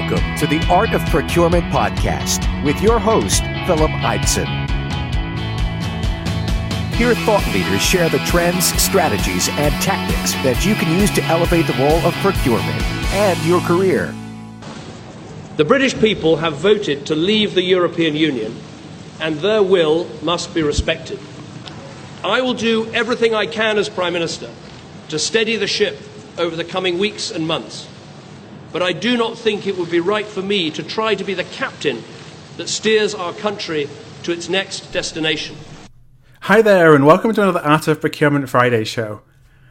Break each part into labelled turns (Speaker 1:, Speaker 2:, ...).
Speaker 1: Welcome to the Art of Procurement podcast with your host, Philip Eidson. Here, thought leaders share the trends, strategies, and tactics that you can use to elevate the role of procurement and your career.
Speaker 2: The British people have voted to leave the European Union, and their will must be respected. I will do everything I can as Prime Minister to steady the ship over the coming weeks and months. But I do not think it would be right for me to try to be the captain that steers our country to its next destination.
Speaker 3: Hi there, and welcome to another Art of Procurement Friday show.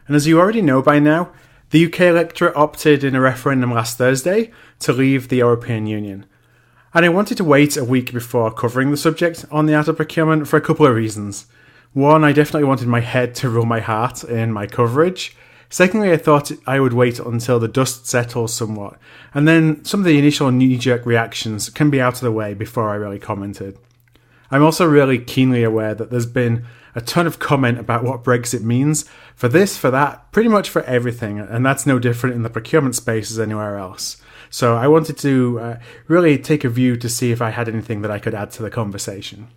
Speaker 3: And as you already know by now, the UK electorate opted in a referendum last Thursday to leave the European Union. And I wanted to wait a week before covering the subject on the Art of Procurement for a couple of reasons. One, I definitely wanted my head to rule my heart in my coverage. Secondly, I thought I would wait until the dust settles somewhat, and then some of the initial knee-jerk reactions can be out of the way before I really commented. I'm also really keenly aware that there's been a ton of comment about what Brexit means for this, for that, pretty much for everything, and that's no different in the procurement space as anywhere else. So I wanted to really take a view to see if I had anything that I could add to the conversation.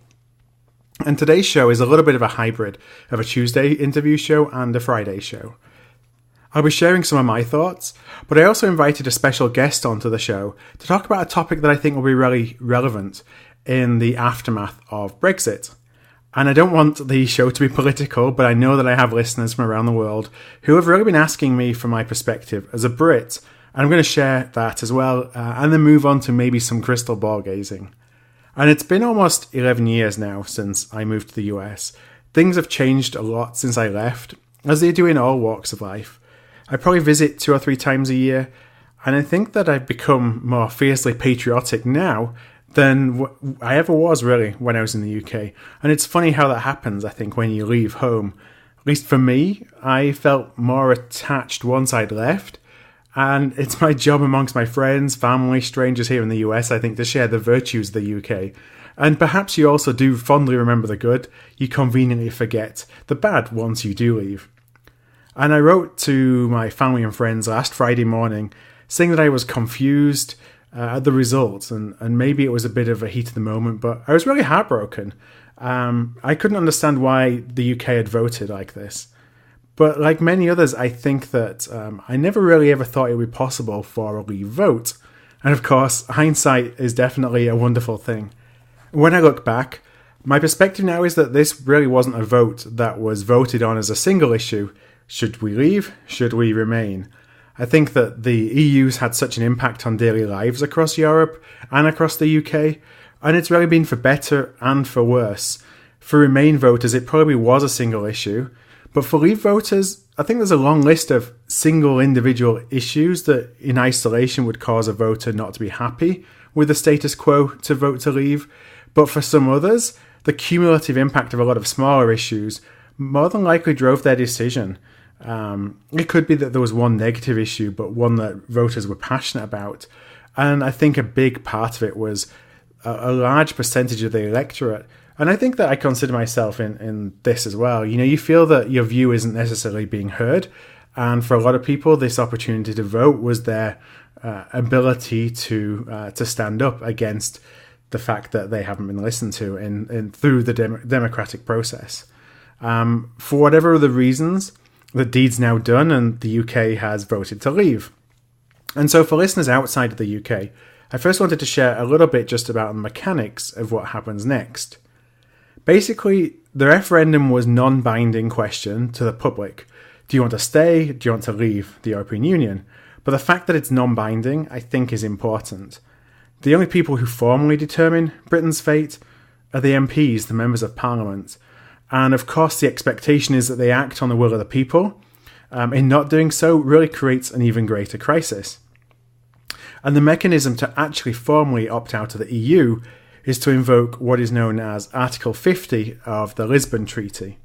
Speaker 3: And today's show is a little bit of a hybrid of a Tuesday interview show and a Friday show. I'll be sharing some of my thoughts, but I also invited a special guest onto the show to talk about a topic that I think will be really relevant in the aftermath of Brexit. And I don't want the show to be political, but I know that I have listeners from around the world who have really been asking me for my perspective as a Brit, and I'm going to share that as well, and then move on to maybe some crystal ball gazing. And it's been almost 11 years now since I moved to the US. Things have changed a lot since I left, as they do in all walks of life. I probably visit 2 or 3 times a year, and I think that I've become more fiercely patriotic now than I ever was really when I was in the UK. And it's funny how that happens, I think, when you leave home. At least for me, I felt more attached once I'd left, and it's my job amongst my friends, family, strangers here in the US, I think, to share the virtues of the UK. And perhaps you also do fondly remember the good, you conveniently forget the bad once you do leave. And I wrote to my family and friends last Friday morning saying that I was confused at the results, and maybe it was a bit of a heat of the moment, but I was really heartbroken. I couldn't understand why the UK had voted like this. But like many others, I think that I never really ever thought it would be possible for a leave vote. And of course, hindsight is definitely a wonderful thing. When I look back, my perspective now is that this really wasn't a vote that was voted on as a single issue. Should we leave? Should we remain? I think that the EU's had such an impact on daily lives across Europe and across the UK, and it's really been for better and for worse. For Remain voters, it probably was a single issue, but for Leave voters, I think there's a long list of single individual issues that in isolation would cause a voter not to be happy with the status quo to vote to leave, but for some others, the cumulative impact of a lot of smaller issues more than likely drove their decision. It could be that there was one negative issue, but one that voters were passionate about. And I think a big part of it was a large percentage of the electorate. And I think that I consider myself in this as well. You know, you feel that your view isn't necessarily being heard. And for a lot of people, this opportunity to vote was their ability to stand up against the fact that they haven't been listened to in through the democratic process. For whatever the reasons, the deed's now done and the UK has voted to leave. And so for listeners outside of the UK, I first wanted to share a little bit just about the mechanics of what happens next. Basically, the referendum was non-binding question to the public. Do you want to stay? Do you want to leave the European Union? But the fact that it's non-binding, I think, is important. The only people who formally determine Britain's fate are the MPs, the members of Parliament. And of course, the expectation is that they act on the will of the people. In not doing so, really creates an even greater crisis. And the mechanism to actually formally opt out of the EU is to invoke what is known as Article 50 of the Lisbon Treaty.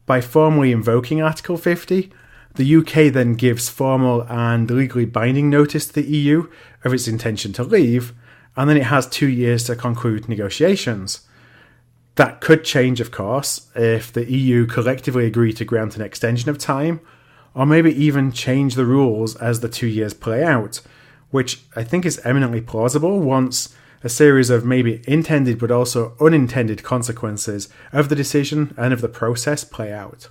Speaker 3: By formally invoking Article 50, the UK then gives formal and legally binding notice to the EU of its intention to leave, and then it has 2 years to conclude negotiations. That could change, of course, if the EU collectively agree to grant an extension of time, or maybe even change the rules as the 2 years play out, which I think is eminently plausible once a series of maybe intended but also unintended consequences of the decision and of the process play out.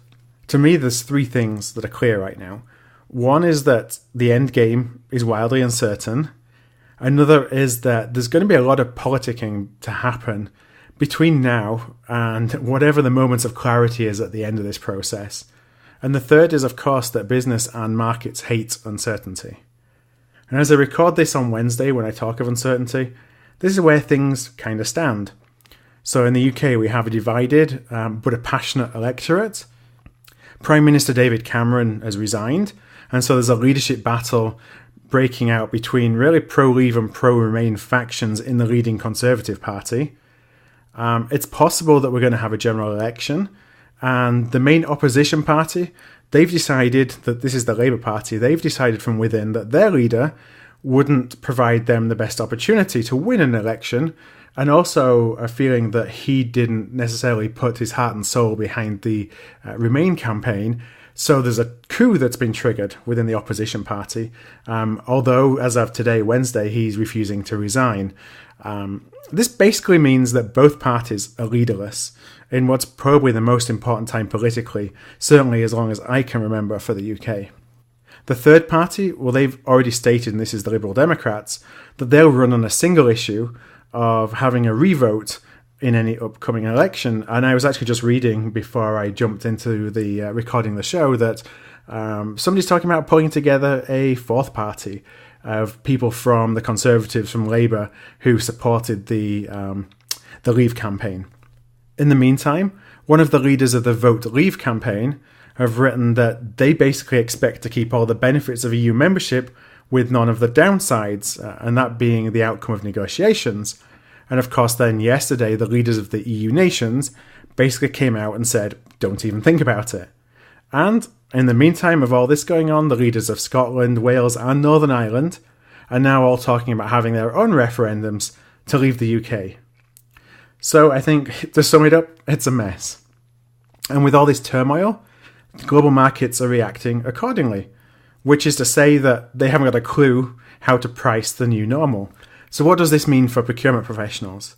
Speaker 3: To me, there's three things that are clear right now. One is that the end game is wildly uncertain. Another is that there's going to be a lot of politicking to happen between now and whatever the moments of clarity is at the end of this process. And the third is, of course, that business and markets hate uncertainty. And as I record this on Wednesday when I talk of uncertainty, this is where things kind of stand. So in the UK, we have a divided but a passionate electorate. Prime Minister David Cameron has resigned, and so there's a leadership battle breaking out between really pro-Leave and pro-Remain factions in the leading Conservative Party. It's possible that we're going to have a general election, and the main opposition party, they've decided that this is the Labour Party, they've decided from within that their leader wouldn't provide them the best opportunity to win an election, and also a feeling that he didn't necessarily put his heart and soul behind the Remain campaign. So there's a coup that's been triggered within the opposition party, although as of today, Wednesday, he's refusing to resign. This basically means that both parties are leaderless in what's probably the most important time politically, certainly as long as I can remember for the UK. The third party, well, they've already stated, and this is the Liberal Democrats, that they'll run on a single issue of having a revote in any upcoming election. And I was actually just reading before I jumped into the recording the show that somebody's talking about pulling together a fourth party of people from the Conservatives, from Labour, who supported the Leave campaign. In the meantime, one of the leaders of the Vote Leave campaign have written that they basically expect to keep all the benefits of EU membership with none of the downsides, and that being the outcome of negotiations. And of course, then yesterday, the leaders of the EU nations basically came out and said, don't even think about it. And in the meantime of all this going on, the leaders of Scotland, Wales and Northern Ireland are now all talking about having their own referendums to leave the UK. So I think, to sum it up, it's a mess. And with all this turmoil, global markets are reacting accordingly, which is to say that they haven't got a clue how to price the new normal. So what does this mean for procurement professionals?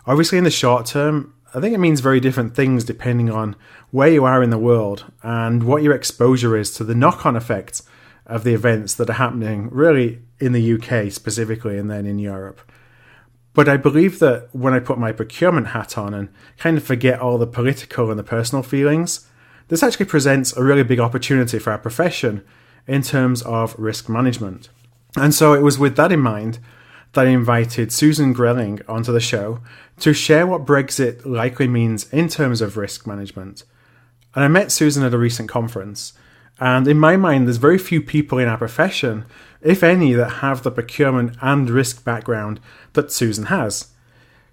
Speaker 3: Obviously, in the short term, I think it means very different things depending on where you are in the world and what your exposure is to the knock-on effects of the events that are happening really in the UK specifically and then in Europe. But I believe that when I put my procurement hat on and kind of forget all the political and the personal feelings, this actually presents a really big opportunity for our profession in terms of risk management. And so it was with that in mind that I invited Susan Grelling onto the show to share what Brexit likely means in terms of risk management. And I met Susan at a recent conference, and in my mind there's very few people in our profession, if any, that have the procurement and risk background that Susan has.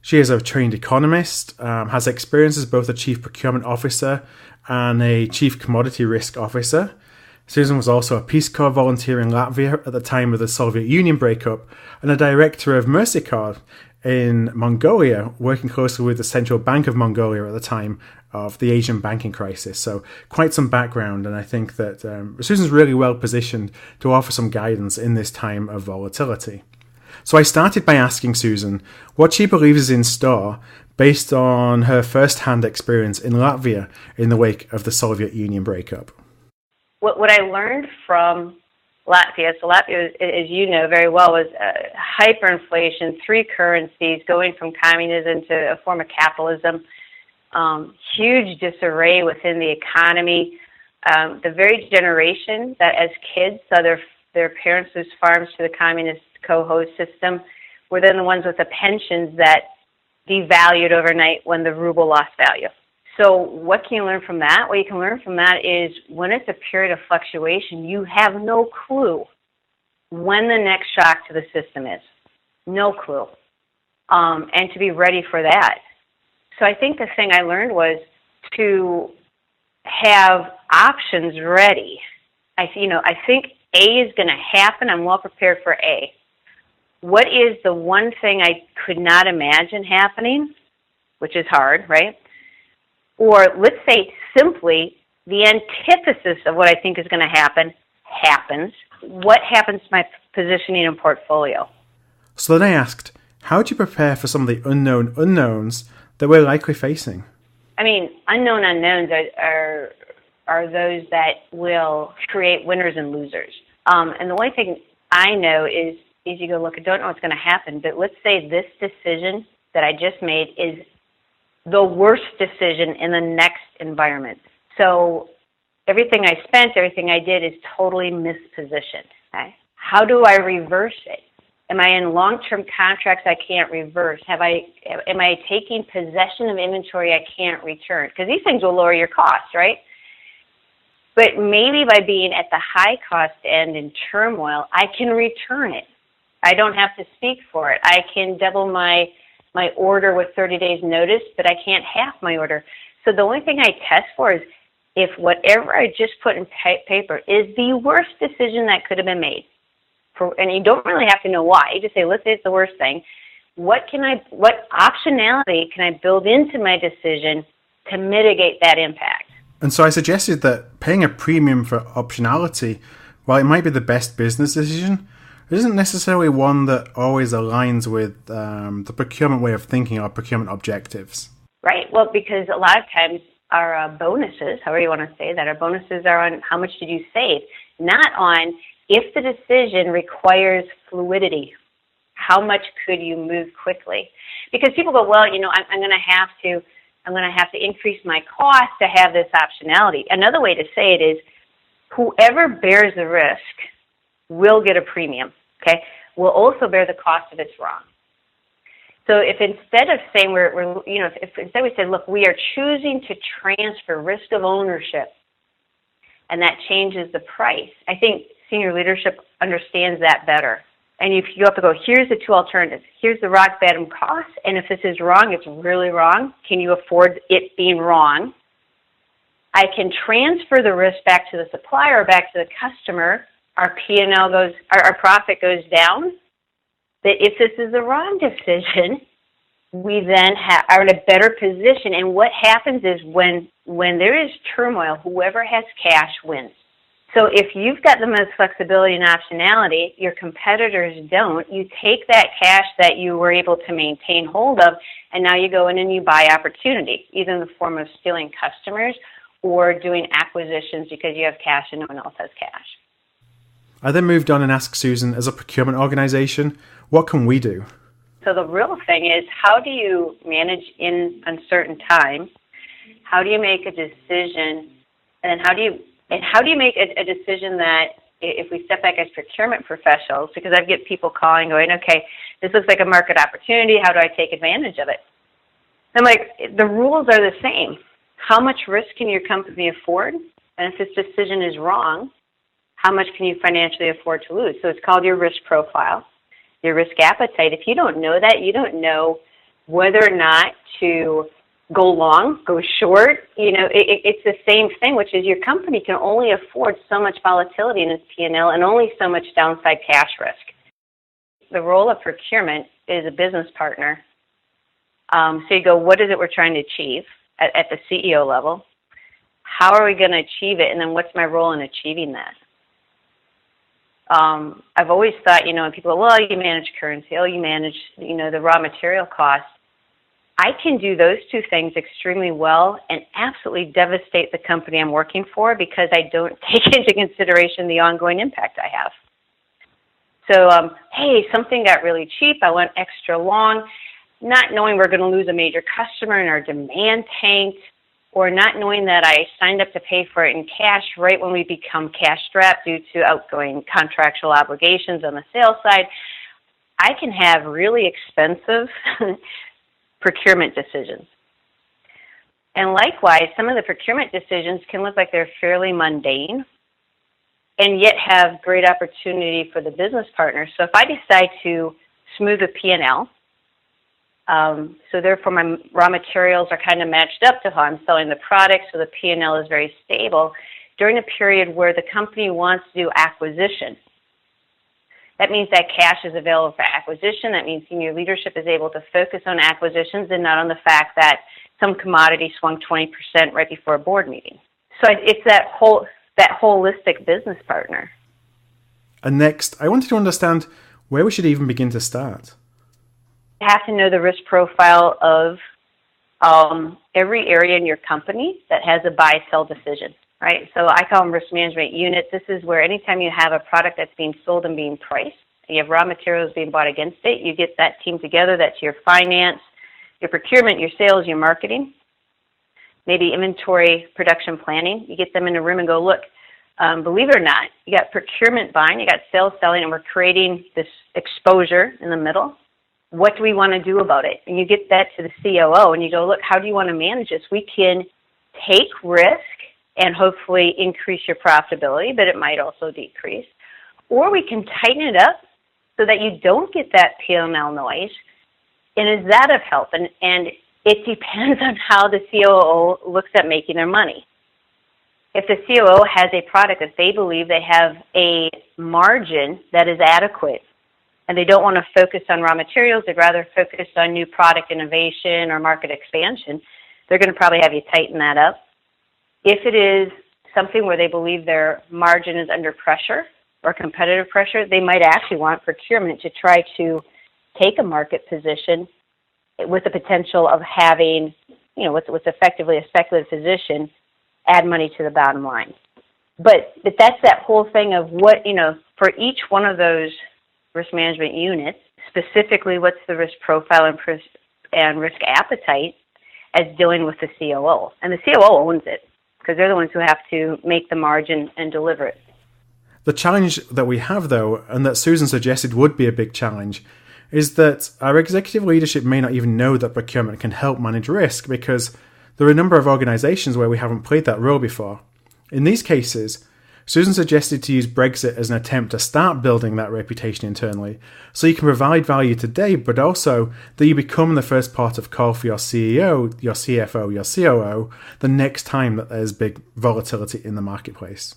Speaker 3: She is a trained economist, has experience as both a chief procurement officer and a chief commodity risk officer. Susan was also a Peace Corps volunteer in Latvia at the time of the Soviet Union breakup and a director of Mercy Corps in Mongolia, working closely with the Central Bank of Mongolia at the time of the Asian banking crisis. So quite some background, and I think that Susan's really well positioned to offer some guidance in this time of volatility. So I started by asking Susan what she believes is in store based on her first-hand experience in Latvia in the wake of the Soviet Union breakup.
Speaker 4: What I learned from Latvia, so Latvia, as you know very well, was hyperinflation, three currencies, going from communism to a form of capitalism, huge disarray within the economy. The very generation that as kids saw their parents lose farms to the communist co-host system were then the ones with the pensions that devalued overnight when the ruble lost value. So what can you learn from that? What you can learn from that is when it's a period of fluctuation, you have no clue when the next shock to the system is. No clue. And to be ready for that. So I think the thing I learned was to have options ready. I think A is going to happen. I'm well prepared for A. What is the one thing I could not imagine happening, which is hard, right? Or let's say simply the antithesis of what I think is going to happen happens. what happens to my positioning and portfolio?
Speaker 3: So then I asked, how do you prepare for some of the unknown unknowns that we're likely facing?
Speaker 4: I mean, unknown unknowns are those that will create winners and losers. And the only thing I know is you go, look, I don't know what's going to happen, but let's say this decision that I just made is the worst decision in the next environment. So everything I spent, everything I did is totally mispositioned. Okay? How do I reverse it? Am I in long-term contracts I can't reverse? Am I taking possession of inventory I can't return? Because these things will lower your costs, right? But maybe by being at the high cost end in turmoil, I can return it. I don't have to speak for it. I can double my order with 30 days notice, but I can't half my order. So the only thing I test for is if whatever I just put in paper is the worst decision that could have been made. And you don't really have to know why. You just say, let's say it's the worst thing. What optionality can I build into my decision to mitigate that impact?
Speaker 3: And so I suggested that paying a premium for optionality, while it might be the best business decision, it isn't necessarily one that always aligns with the procurement way of thinking or procurement objectives.
Speaker 4: Right. Well, because a lot of times our bonuses, however you want to say that, our bonuses are on how much did you save, not on if the decision requires fluidity. How much could you move quickly? Because people go, well, I'm going to have to increase my cost to have this optionality. Another way to say it is whoever bears the risk will get a premium, okay? Will also bear the cost if it's wrong. So if instead of saying if instead we said, look, we are choosing to transfer risk of ownership, and that changes the price, I think senior leadership understands that better. And if you have to go, here's the two alternatives. Here's the rock bottom cost, and if this is wrong, it's really wrong. Can you afford it being wrong? I can transfer the risk back to the supplier or back to the customer. Our P&L goes, our profit goes down. But if this is the wrong decision, we then are in a better position. And what happens is when there is turmoil, whoever has cash wins. So if you've got the most flexibility and optionality, your competitors don't, you take that cash that you were able to maintain hold of, and now you go in and you buy opportunity, either in the form of stealing customers or doing acquisitions because you have cash and no one else has cash.
Speaker 3: I then moved on and asked Susan, as a procurement organization, what can we do?
Speaker 4: So the real thing is, how do you manage in uncertain times? How do you make a decision, and how do you make a decision that, if we step back as procurement professionals, because I get people calling going, okay, this looks like a market opportunity, how do I take advantage of it? I'm like, the rules are the same. How much risk can your company afford? And if this decision is wrong, how much can you financially afford to lose? So it's called your risk profile, your risk appetite. If you don't know that, you don't know whether or not to go long, go short. It's the same thing, which is your company can only afford so much volatility in its P&L and only so much downside cash risk. The role of procurement is a business partner. So you go, what is it we're trying to achieve at the CEO level? How are we going to achieve it? And then what's my role in achieving that? I've always thought, when people go, well, you manage currency, you manage, the raw material costs. I can do those two things extremely well and absolutely devastate the company I'm working for because I don't take into consideration the ongoing impact I have. So, hey, something got really cheap. I went extra long, not knowing we're going to lose a major customer and our demand tanked, or not knowing that I signed up to pay for it in cash right when we become cash strapped due to outgoing contractual obligations on the sales side. I can have really expensive procurement decisions. And likewise, some of the procurement decisions can look like they're fairly mundane and yet have great opportunity for the business partner. So if I decide to smooth a P&L, so therefore my raw materials are kind of matched up to how I'm selling the product, so the P&L is very stable, during a period where the company wants to do acquisition. That means that cash is available for acquisition. That means senior leadership is able to focus on acquisitions and not on the fact that some commodity swung 20% right before a board meeting. So it's that holistic business partner.
Speaker 3: And next, I wanted to understand where we should even begin to start.
Speaker 4: You have to know the risk profile of every area in your company that has a buy-sell decision, right? So I call them risk management units. This is where anytime you have a product that's being sold and being priced, you have raw materials being bought against it, you get that team together. That's your finance, your procurement, your sales, your marketing, maybe inventory, production planning. You get them in a room and go, look, believe it or not, you got procurement buying, you got sales selling, and we're creating this exposure in the middle. What do we want to do about it? And you get that to the COO, and you go, look, how do you want to manage this? We can take risk and hopefully increase your profitability, but it might also decrease. Or we can tighten it up so that you don't get that P&L noise. And is that of help? And it depends on how the COO looks at making their money. If the COO has a product that they believe they have a margin that is adequate, and they don't want to focus on raw materials, they'd rather focus on new product innovation or market expansion, they're going to probably have you tighten that up. If it is something where they believe their margin is under pressure or competitive pressure, they might actually want procurement to try to take a market position with the potential of having, what's effectively a speculative position, add money to the bottom line. But that's that whole thing of what, for each one of those risk management units, specifically what's the risk profile and risk appetite as dealing with the COO. And the COO owns it because they're the ones who have to make the margin and deliver it.
Speaker 3: The challenge that we have, though, and that Susan suggested would be a big challenge, is that our executive leadership may not even know that procurement can help manage risk because there are a number of organisations where we haven't played that role before. In these cases, Susan suggested to use Brexit as an attempt to start building that reputation internally, so you can provide value today, but also that you become the first port of call for your CEO, your CFO, your COO, the next time that there's big volatility in the marketplace.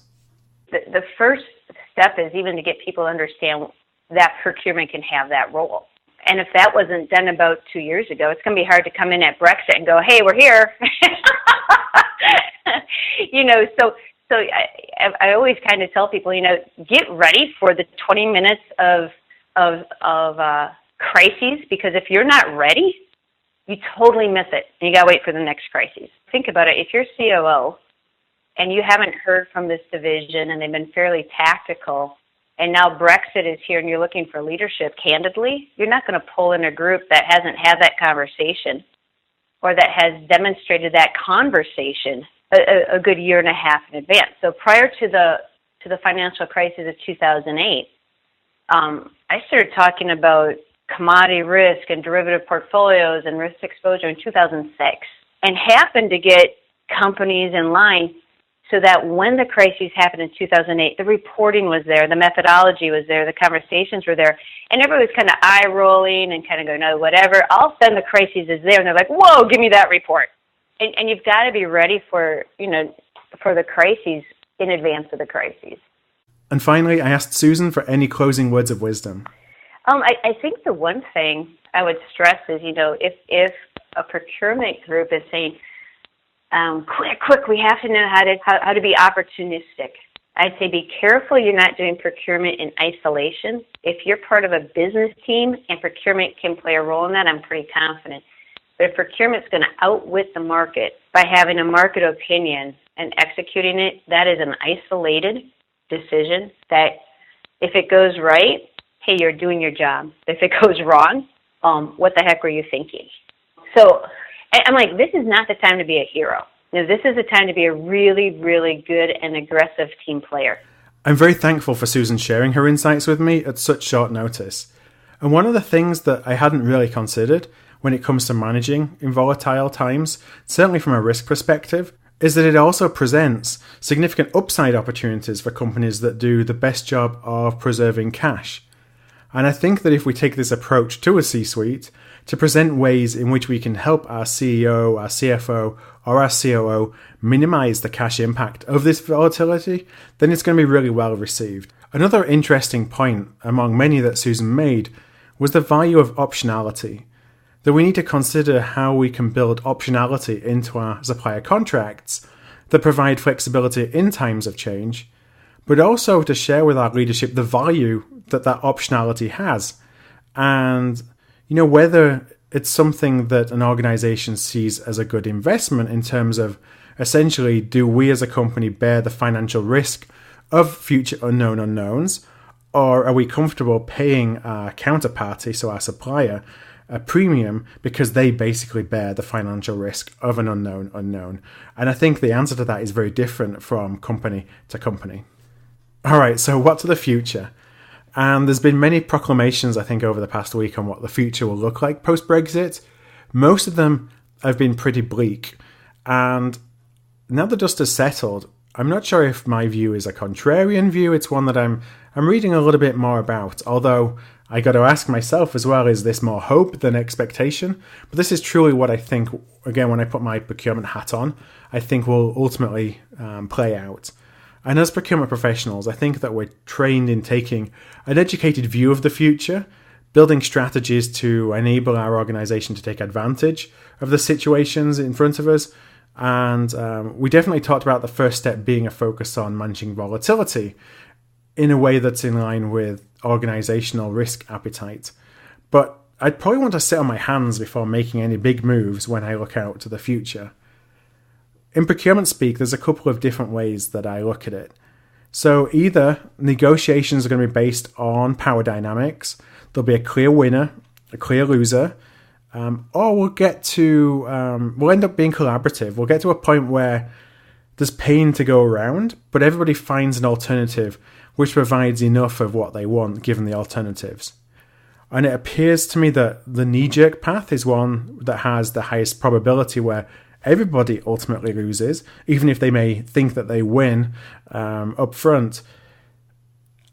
Speaker 4: The first step is even to get people to understand that procurement can have that role. And if that wasn't done about 2 years ago, it's going to be hard to come in at Brexit and go, hey, we're here. So I always kind of tell people, get ready for the 20 minutes of crises, because if you're not ready, you totally miss it. And you got to wait for the next crisis. Think about it. If you're COO and you haven't heard from this division and they've been fairly tactical, and now Brexit is here and you're looking for leadership, candidly, you're not going to pull in a group that hasn't had that conversation or that has demonstrated that conversation a good year and a half in advance. So prior to the financial crisis of 2008, I started talking about commodity risk and derivative portfolios and risk exposure in 2006 and happened to get companies in line so that when the crises happened in 2008, the reporting was there, the methodology was there, the conversations were there, and everybody was kind of eye-rolling and kind of going, no, whatever. All of a sudden the crisis is there, and they're like, whoa, give me that report. And you've got to be ready for the crises in advance of the crises.
Speaker 3: And finally, I asked Susan for any closing words of wisdom.
Speaker 4: I think the one thing I would stress is, if a procurement group is saying, quick, we have to know how to be opportunistic. I'd say be careful you're not doing procurement in isolation. If you're part of a business team and procurement can play a role in that, I'm pretty confident. But if procurement's going to outwit the market by having a market opinion and executing it, that is an isolated decision that if it goes right, hey, you're doing your job. If it goes wrong, what the heck were you thinking? So I'm like, this is not the time to be a hero. This is the time to be a really, really good and aggressive team player.
Speaker 3: I'm very thankful for Susan sharing her insights with me at such short notice. And one of the things that I hadn't really considered when it comes to managing in volatile times, certainly from a risk perspective, is that it also presents significant upside opportunities for companies that do the best job of preserving cash. And I think that if we take this approach to a C-suite to present ways in which we can help our CEO, our CFO, or our COO minimize the cash impact of this volatility, then it's going to be really well received. Another interesting point among many that Susan made was the value of optionality. That we need to consider how we can build optionality into our supplier contracts that provide flexibility in times of change, but also to share with our leadership the value that optionality has. And, whether it's something that an organization sees as a good investment in terms of essentially, do we as a company bear the financial risk of future unknown unknowns, or are we comfortable paying our counterparty, so our supplier, a premium because they basically bear the financial risk of an unknown unknown? And I think the answer to that is very different from company to company. All right, so what to the future? And there's been many proclamations, I think, over the past week on what the future will look like post-Brexit. Most of them have been pretty bleak. And now the dust has settled, I'm not sure if my view is a contrarian view. It's one that I'm reading a little bit more about, although I got to ask myself as well, is this more hope than expectation? But this is truly what I think, again, when I put my procurement hat on, I think will ultimately play out. And as procurement professionals, I think that we're trained in taking an educated view of the future, building strategies to enable our organization to take advantage of the situations in front of us. And we definitely talked about the first step being a focus on managing volatility in a way that's in line with organizational risk appetite. But I'd probably want to sit on my hands before making any big moves when I look out to the future. In procurement speak, there's a couple of different ways that I look at it. So either negotiations are going to be based on power dynamics, there'll be a clear winner, a clear loser, or we'll end up being collaborative. We'll get to a point where there's pain to go around, but everybody finds an alternative which provides enough of what they want given the alternatives. And it appears to me that the knee-jerk path is one that has the highest probability where everybody ultimately loses, even if they may think that they win up front.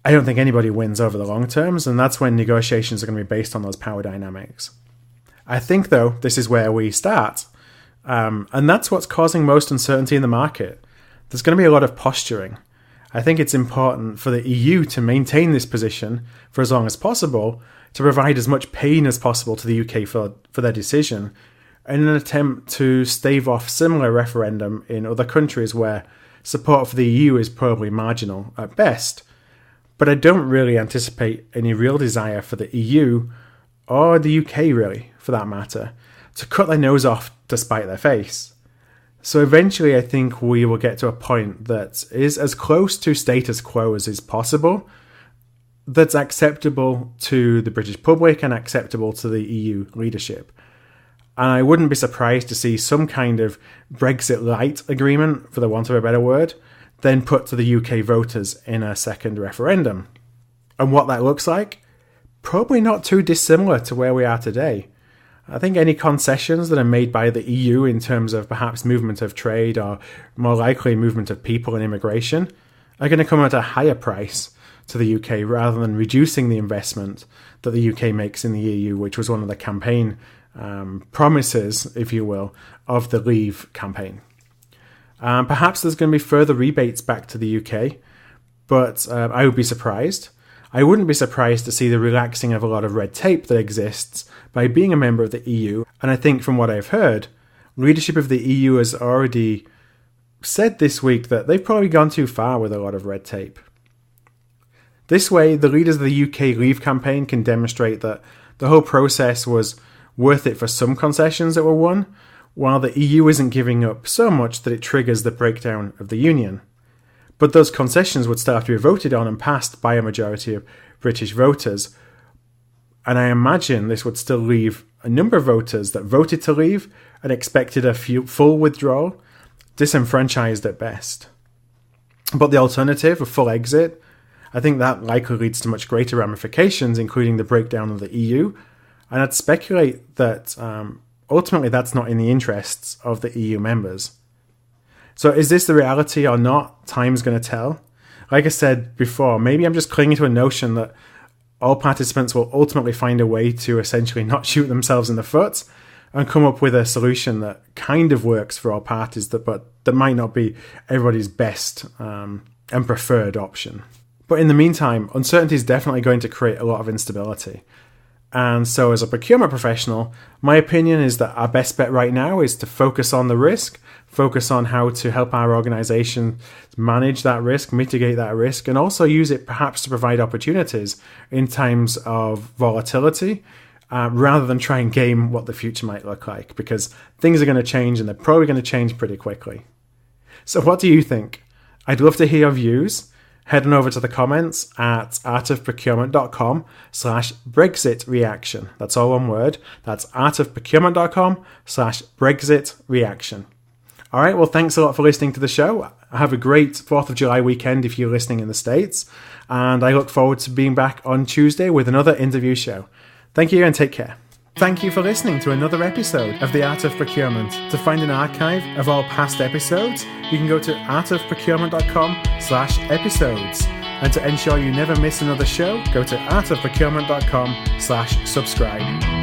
Speaker 3: I don't think anybody wins over the long terms, and that's when negotiations are going to be based on those power dynamics. I think, though, this is where we start, and that's what's causing most uncertainty in the market. There's going to be a lot of posturing. I think it's important for the EU to maintain this position for as long as possible, to provide as much pain as possible to the UK for their decision, in an attempt to stave off similar referendum in other countries where support for the EU is probably marginal at best. But I don't really anticipate any real desire for the EU, or the UK really, for that matter, to cut their nose off to spite their face. So eventually I think we will get to a point that is as close to status quo as is possible, that's acceptable to the British public and acceptable to the EU leadership. And I wouldn't be surprised to see some kind of Brexit light agreement, for the want of a better word, then put to the UK voters in a second referendum. And what that looks like? Probably not too dissimilar to where we are today. I think any concessions that are made by the EU in terms of perhaps movement of trade or more likely movement of people and immigration are going to come at a higher price to the UK rather than reducing the investment that the UK makes in the EU, which was one of the campaign promises, if you will, of the Leave campaign. Perhaps there's going to be further rebates back to the UK, but I would be surprised. I wouldn't be surprised to see the relaxing of a lot of red tape that exists by being a member of the EU. And I think from what I've heard, leadership of the EU has already said this week that they've probably gone too far with a lot of red tape. This way, the leaders of the UK Leave campaign can demonstrate that the whole process was worth it for some concessions that were won, while the EU isn't giving up so much that it triggers the breakdown of the Union. But those concessions would still have to be voted on and passed by a majority of British voters. And I imagine this would still leave a number of voters that voted to leave and expected a full withdrawal, disenfranchised at best. But the alternative, a full exit, I think that likely leads to much greater ramifications, including the breakdown of the EU. And I'd speculate that ultimately that's not in the interests of the EU members. So is this the reality or not? Time's going to tell. Like I said before, maybe I'm just clinging to a notion that all participants will ultimately find a way to essentially not shoot themselves in the foot and come up with a solution that kind of works for all parties, but that might not be everybody's best and preferred option. But in the meantime, uncertainty is definitely going to create a lot of instability. And so as a procurement professional, my opinion is that our best bet right now is to focus on the risk, focus on how to help our organization manage that risk, mitigate that risk, and also use it perhaps to provide opportunities in times of volatility, rather than try and game what the future might look like, because things are going to change and they're probably going to change pretty quickly. So what do you think? I'd love to hear your views. Head on over to the comments at artofprocurement.com/Brexit reaction. That's all one word. That's artofprocurement.com/Brexit reaction. All right, well, thanks a lot for listening to the show. Have a great 4th of July weekend if you're listening in the States. And I look forward to being back on Tuesday with another interview show. Thank you and take care. Thank you for listening to another episode of The Art of Procurement. To find an archive of all past episodes, you can go to artofprocurement.com/episodes. And to ensure you never miss another show, go to artofprocurement.com/subscribe.